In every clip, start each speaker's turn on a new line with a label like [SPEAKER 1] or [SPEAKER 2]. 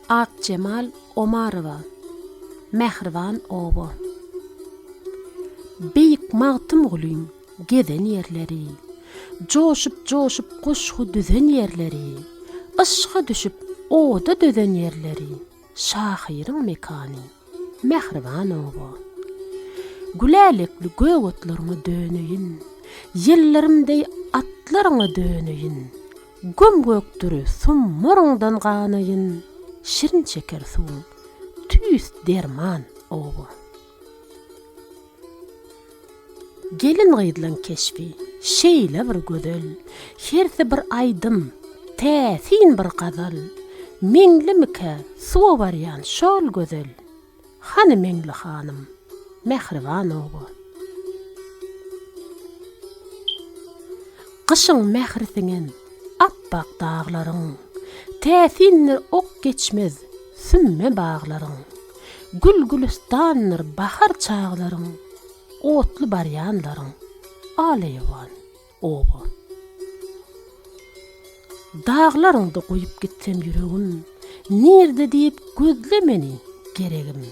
[SPEAKER 1] Akcemal Omarova, Mehriban oba. Beyik mağtım gülüň geden yerleri, joşup goşgu düzen yerleri, ışga düşüp oda döden yerleri, şahyryň mekany, Mehriban oba. Gülälikli göwotlaryňa döneýin, ýellarimdey atlaryňa döneýin, gömgöktüri summurundan ganaýyn, şirin çeker suwuň, tüýs derman oba. Gelin gıydylan keşfi, şeýle bir gödel, herse bir aýdym, täsin bir gazal, meňlimike suwa barýan şol gözel, hany meňli hanym, Mehriban oba. Qışyň mährisiňen appak daglaryň, täsinler ok geçmez sümme baglaryň, gül-gülistanlar bahar çağlaryň, otly barýanlaryň, alaýwan oba. Daglaryňdy goýup gitsem ýüregim, nirde diýip gözlemeni geregim.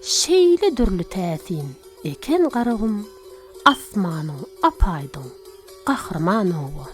[SPEAKER 1] Şeýle dürli täsin eken garagym, asmanyň apaýdyň gahrman oba.